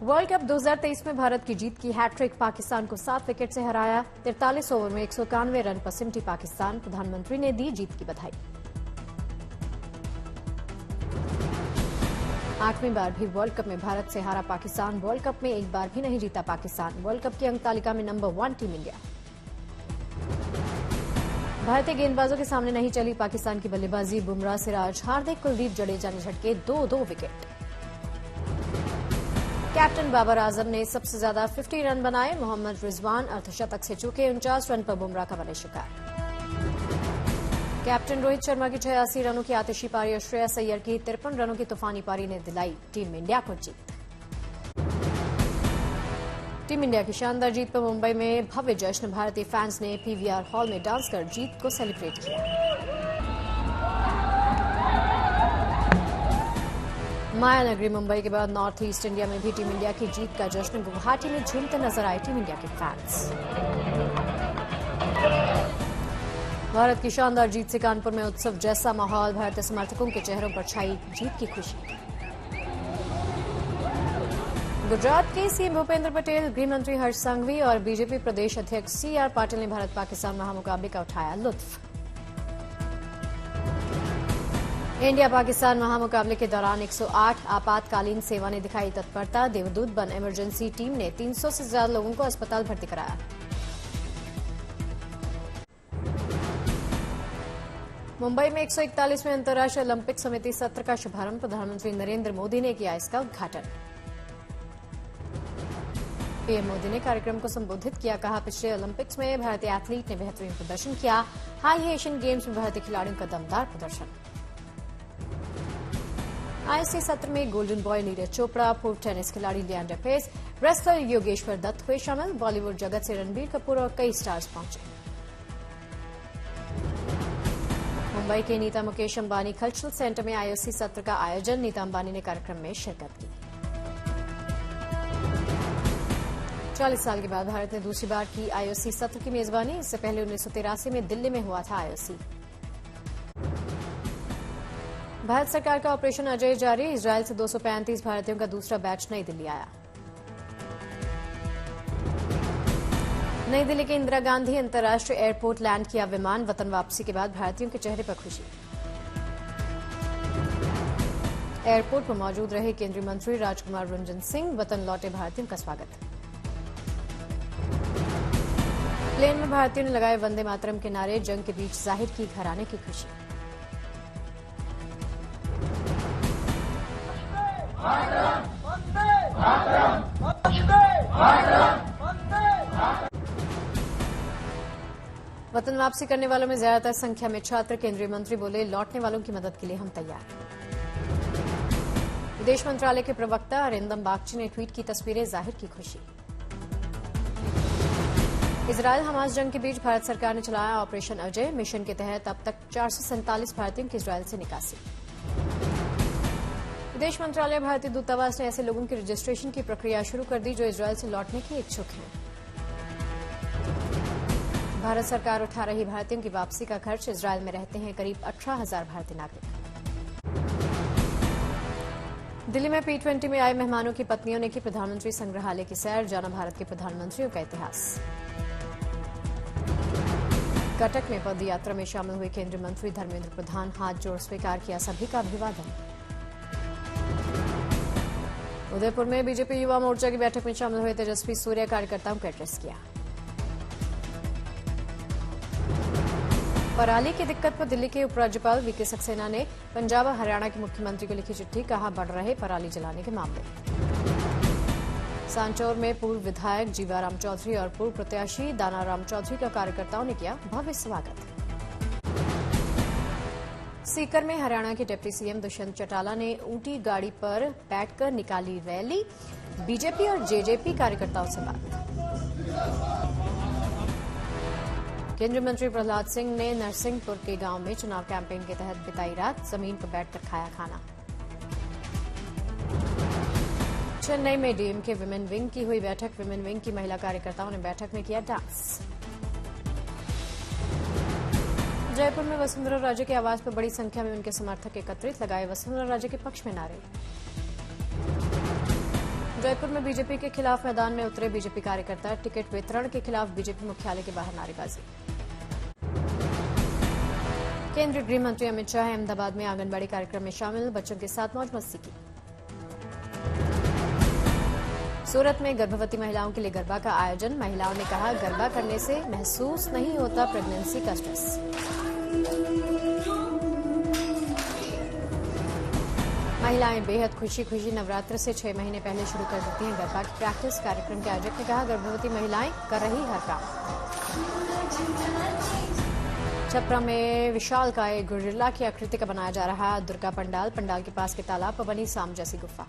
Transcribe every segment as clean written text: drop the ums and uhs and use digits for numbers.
World cup 2023 में भारत की जीत की हैट्रिक, पाकिस्तान को 7 विकेट से हराया। 43 ओवर में 191 रन पर सिमटी पाकिस्तान। प्रधानमंत्री ने दी जीत की बधाई। 8वीं बार भी वर्ल्ड कप में भारत से हारा पाकिस्तान। वर्ल्ड कप में एक बार भी नहीं जीता पाकिस्तान। वर्ल्ड कप की अंक तालिका में नंबर 1 टीम इंडिया। भारतीय गेंदबाजों के सामने नहीं चली पाकिस्तान की बल्लेबाजी। बुमराह, सिराज, हार्दिक, कुलदीप, जडेजा ने झटके 2-2 विकेट। कैप्टन बाबर आजम ने सबसे ज्यादा 50 रन बनाए। मोहम्मद रिजवान अर्धशतक से चूके। 49 रन पर बुमराह का बने शिकार। कैप्टन रोहित शर्मा की 86 रनों की आतिशी पारी और श्रेयस अय्यर की 53 रनों की तूफानी पारी ने दिलाई टीम इंडिया को जीत। टीम इंडिया की शानदार जीत पर मुंबई में भव्य जश्न। भारतीय फैंस ने पीवीआर हॉल में डांस कर जीत को सेलिब्रेट किया। मायानगरी मुंबई के बाद नॉर्थ ईस्ट इंडिया में भी टीम इंडिया की जीत का जश्न। गुवाहाटी में झूमते नजर आए टीम इंडिया के फैंस। भारत की शानदार जीत से कानपुर में उत्सव जैसा माहौल। भारतीय समर्थकों के चेहरों पर छाई जीत की खुशी। गुजरात के सीएम भूपेंद्र पटेल, गृह मंत्री हर्ष संघवी और बीजेपी प्रदेश अध्यक्ष सीआर पाटिल ने भारत पाकिस्तान महामुकाबले का उठाया लुत्फ। इंडिया पाकिस्तान महामुकाबले के दौरान 108 आपातकालीन सेवा ने दिखाई तत्परता। देवदूत बन इमरजेंसी टीम ने 300 से ज्यादा लोगों को अस्पताल भर्ती कराया। मुंबई में 141वें अंतर्राष्ट्रीय ओलंपिक समिति सत्र का शुभारंभ। प्रधानमंत्री नरेंद्र मोदी ने किया इसका उद्घाटन। पीएम मोदी ने कार्यक्रम को संबोधित किया। कहा, पिछले ओलंपिक्स में भारतीय एथलीट ने बेहतरीन प्रदर्शन किया। हाल एशियन गेम्स में भारतीय खिलाड़ियों का दमदार प्रदर्शन। आईएससी सत्र में गोल्डन बॉय नीरज चोपड़ा, पूर्व टेनिस खिलाड़ी लिएंडर पेस, रेसलर योगेश्वर दत्त हुए शामिल। बॉलीवुड जगत से रणबीर कपूर और कई स्टार्स पहुंचे। मुंबई के नीता मुकेश अंबानी कल्चरल सेंटर में आईओसी सत्र का आयोजन। नीता अंबानी ने कार्यक्रम में शिरकत की। 40 साल के बाद भारत ने दूसरी बार की आईओसी सत्र की मेजबानी। इससे पहले 1983 में दिल्ली में हुआ था आईओसी। भारत सरकार का ऑपरेशन अजय जारी। इजरायल से 235 भारतीयों का दूसरा बैच नई दिल्ली आया। नई दिल्ली के इंदिरा गांधी अंतर्राष्ट्रीय एयरपोर्ट लैंड किया विमान। वतन वापसी के बाद भारतीयों के चेहरे पर खुशी। एयरपोर्ट पर मौजूद रहे केंद्रीय मंत्री राजकुमार रंजन सिंह। वतन लौटे भारतीयों का स्वागत। प्लेन में भारतीयों ने लगाए वंदे मातरम के नारे। जंग के बीच जाहिर की घराने की खुशी। वतन वापसी करने वालों में ज्यादातर संख्या में छात्र। केंद्रीय मंत्री बोले, लौटने वालों की मदद के लिए हम तैयार। विदेश मंत्रालय के प्रवक्ता अरिंदम बागची ने ट्वीट की तस्वीरें। जाहिर की खुशी। इजरायल हमास जंग के बीच भारत सरकार ने चलाया ऑपरेशन अजय। मिशन के तहत अब तक 447 भारतीयों की इजरायल से निकासी। विदेश मंत्रालय भारतीय दूतावास ने ऐसे लोगों की रजिस्ट्रेशन की प्रक्रिया शुरू कर दी जो इजरायल से लौटने के इच्छुक हैं। भारत सरकार उठा रही भारतीयों की वापसी का खर्च। इजरायल में रहते हैं करीब 18,000 भारतीय नागरिक। दिल्ली में P20 में आए मेहमानों की पत्नियों ने की प्रधानमंत्री संग्रहालय की सैर। जाना भारत के प्रधानमंत्रियों का इतिहास। कटक में पद यात्रा में शामिल हुए केंद्रीय मंत्री धर्मेंद्र प्रधान। हाथ जोड़ स्वीकार किया सभी का अभिवादन। उदयपुर में बीजेपी युवा मोर्चा की बैठक में शामिल हुए तेजस्वी सूर्या। कार्यकर्ताओं को एड्रेस किया। पराली की दिक्कत पर दिल्ली के उपराज्यपाल वीके सक्सेना ने पंजाब और हरियाणा के मुख्यमंत्री को लिखी चिट्ठी। कहा, बढ़ रहे पराली जलाने के मामले। सांचौर में पूर्व विधायक जीवाराम चौधरी और पूर्व प्रत्याशी दानाराम चौधरी का कार्यकर्ताओं ने किया भव्य स्वागत। सीकर में हरियाणा के डिप्टी सीएम दुष्यंत चौटाला ने ऊंटी गाड़ी पर बैठकर निकाली रैली। बीजेपी और जेजेपी कार्यकर्ताओं से बात। केंद्रीय मंत्री प्रहलाद सिंह ने नरसिंहपुर के गांव में चुनाव कैंपेन के तहत बिताई रात। जमीन पर बैठकर खाया खाना। चेन्नई में डीएमके विमेन विंग की हुई बैठक। विमेन विंग की महिला कार्यकर्ताओं ने बैठक में किया डांस। जयपुर में वसुंधरा राजे के आवास पर बड़ी संख्या में उनके समर्थक एकत्रित। लगाए वसुंधरा राजे के पक्ष में नारे। जयपुर में बीजेपी के खिलाफ मैदान में उतरे बीजेपी कार्यकर्ता, टिकट वितरण के खिलाफ बीजेपी मुख्यालय के बाहर नारेबाजी। केंद्रीय गृह मंत्री अमित शाह अहमदाबाद में आंगनबाड़ी कार्यक्रम में शामिल, बच्चों के साथ मौज मस्ती की। सूरत में गर्भवती महिलाओं के लिए गरबा का आयोजन, महिलाओं ने कहा गरबा करने से महसूस नहीं होता प्रेगनेंसी का स्ट्रेस। महिलाएं बेहद खुशी खुशी नवरात्र से 6 महीने पहले शुरू कर देती हैं गरबा की प्रैक्टिस। कार्यक्रम के आयोजक ने कहा गर्भवती महिलाएं कर रही हर काम। छपरा में विशालकाय गोरिल्ला की आकृति का बनाया जा रहा दुर्गा पंडाल, पंडाल के पास के तालाब पर बनी सांप जैसी गुफा।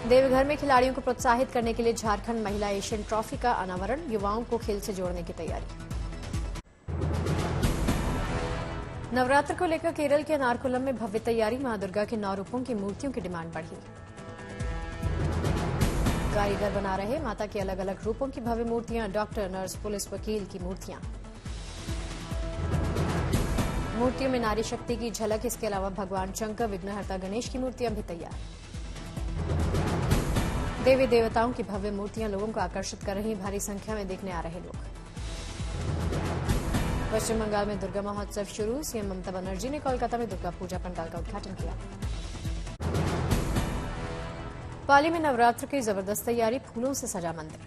देवघर में खिलाड़ियों को प्रोत्साहित करने के लिए झारखंड महिला एशियन ट्रॉफी का अनावरण, युवाओं को खेल से जोड़ने की तैयारी। नवरात्र को लेकर केरल के नारकोलम में भव्य तैयारी, मां दुर्गा के 9 रूपों की मूर्तियों की डिमांड बढ़ी। कारीगर बना रहे माता के अलग अलग रूपों की भव्य मूर्तियां, डॉक्टर, नर्स, पुलिस, वकील की मूर्तियां। मूर्तियों में नारी शक्ति की झलक, इसके अलावा भगवान शंकर, विघ्नहर्ता गणेश की मूर्तियां भी तैयार। देवी देवताओं की भव्य मूर्तियां लोगों को आकर्षित कर रही, भारी संख्या में देखने आ रहे लोग। पश्चिम बंगाल में दुर्गा महोत्सव शुरू, सीएम ममता बनर्जी ने कोलकाता में दुर्गा पूजा पंडाल का उद्घाटन किया। पाली में नवरात्र की जबरदस्त तैयारी, फूलों से सजा मंदिर।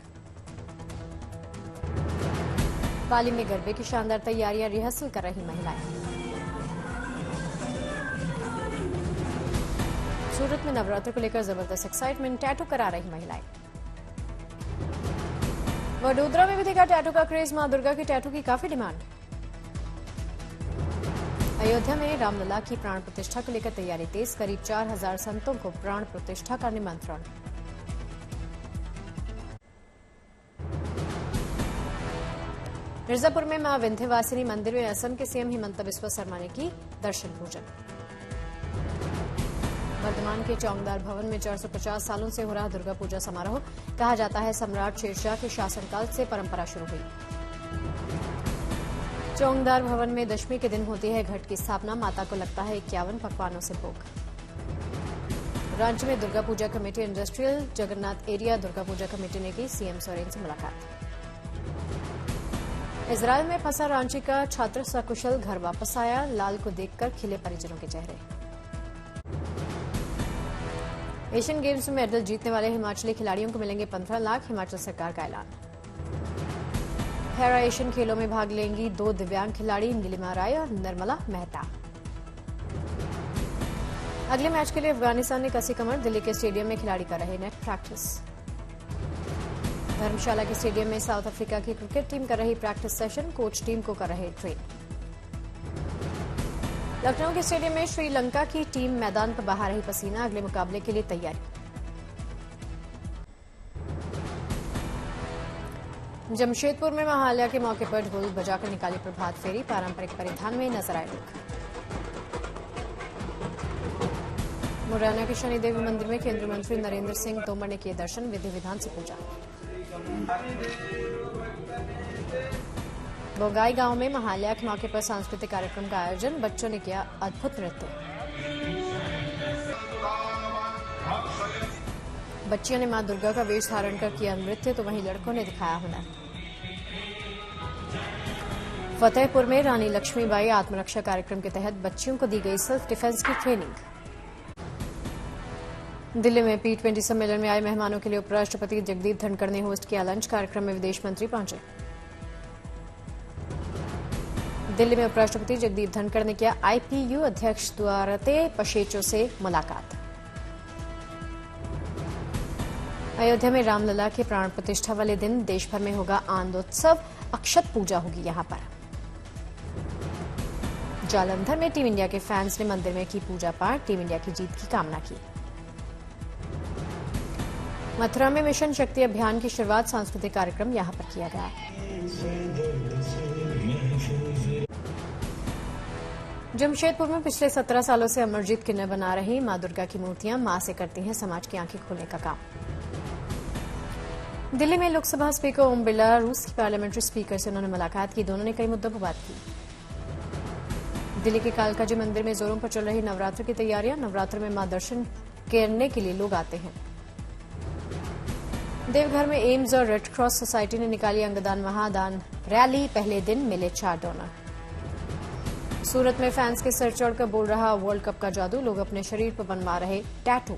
पाली में गरबे की शानदार तैयारियां, रिहर्सल कर रही महिलाएं। सूरत में नवरात्र को लेकर जबरदस्त एक्साइटमेंट, टैटू करा रही महिलाएं। वडोदरा में भी देखा टैटू का क्रेज, मां दुर्गा की टैटू की काफी डिमांड। अयोध्या में रामलला की प्राण प्रतिष्ठा को लेकर तैयारी तेज, करीब 4000 संतों को प्राण प्रतिष्ठा का निमंत्रण। मिर्जापुर में मां विंध्यवासिनी मंदिर में असम के सीएम हिमंता बिस्वा शर्मा ने की दर्शन पूजन। वर्धमान के चौंगदार भवन में 450 सालों से हो रहा दुर्गा पूजा समारोह, कहा जाता है सम्राट शेरशाह के शासनकाल से परंपरा शुरू हुई। चौंगदार भवन में दशमी के दिन होती है घट की स्थापना, माता को लगता है 51 पकवानों से भोग। रांची में Durga Puja committee, industrial Jagannath area Durga Puja committee ने की सीएम सोरेन से मुलाकात। इजरायल में फंसा रांची का छात्र सकुशल घर वापस आया, लाल को देखकर खिले परिजनों के चेहरे। एशियन गेम्स में मेडल जीतने वाले हिमाचली खिलाड़ियों को मिलेंगे 15 लाख, हिमाचल सरकार का ऐलान। पैरा एशियन खेलों में भाग लेंगी 2 दिव्यांग खिलाड़ी, नीलिमा राय और निर्मला मेहता। अगले मैच के लिए अफगानिस्तान ने कसी कमर, दिल्ली के स्टेडियम में खिलाड़ी कर रहे नेट प्रैक्टिस। धर्मशाला के स्टेडियम में साउथ अफ्रीका की क्रिकेट टीम कर रही प्रैक्टिस सेशन, कोच टीम को कर रहे ट्रेन। लखनऊ के स्टेडियम में श्रीलंका की टीम मैदान पर बहा रही पसीना, अगले मुकाबले के लिए तैयारी। जमशेदपुर में महालया के मौके पर ढोल बजाकर निकाली प्रभात फेरी, पारंपरिक परिधान में नजर आए लोग। मुरैना के शनिदेव मंदिर में केंद्रीय मंत्री नरेंद्र सिंह तोमर ने किए दर्शन, विधि विधान से पूजा। बोगाई गांव में महालया के मौके पर सांस्कृतिक कार्यक्रम का आयोजन, बच्चों ने किया अद्भुत नृत्य। बच्चियों ने मां दुर्गा का वेश धारण कर किया नृत्य, तो वहीं लड़कों ने दिखाया हुनर। फतेहपुर में रानी लक्ष्मीबाई आत्मरक्षा कार्यक्रम के तहत बच्चियों को दी गई सेल्फ डिफेंस की ट्रेनिंग। दिल्ली में P20 सम्मेलन में आए मेहमानों के लिए उपराष्ट्रपति जगदीप धनखड़ ने होस्ट किया लंच, कार्यक्रम में विदेश मंत्री पहुंचे। दिल्ली में उपराष्ट्रपति जगदीप धनखड़ ने किया IPU अध्यक्ष दुआरते पशेचो से मुलाकात। अयोध्या में रामलला के प्राण प्रतिष्ठा वाले दिन देश भर में होगा आनंदोत्सव, अक्षत पूजा होगी यहां पर। जालंधर में टीम इंडिया के फैंस ने मंदिर में की पूजा पाठ, टीम इंडिया की जीत की कामना की। मथुरा में मिशन शक्ति अभियान की शुरुआत, सांस्कृतिक कार्यक्रम यहां पर किया गया। जमशेदपुर में पिछले 17 सालों से अमरजीत किन्नर बना रही मां दुर्गा की मूर्तियां, मां से करती हैं समाज की आंखें खोलने का काम। दिल्ली में लोकसभा स्पीकर ओम बिरला, रूस की पार्लियामेंट्री स्पीकर से उन्होंने मुलाकात की, दोनों ने कई मुद्दों पर बात की। दिल्ली के कालकाजी मंदिर में जोरों पर चल रही नवरात्र की तैयारियां, नवरात्र में मां दर्शन करने के लिए लोग आते हैं। देवघर में एम्स और रेड क्रॉस सोसाइटी ने निकाली अंगदान महादान रैली। पहले दिन मिले 4 डोनर। सूरत में फैंस के सर चढ़कर बोल रहा वर्ल्ड कप का जादू। लोग अपने शरीर पर बनवा रहे टैटू।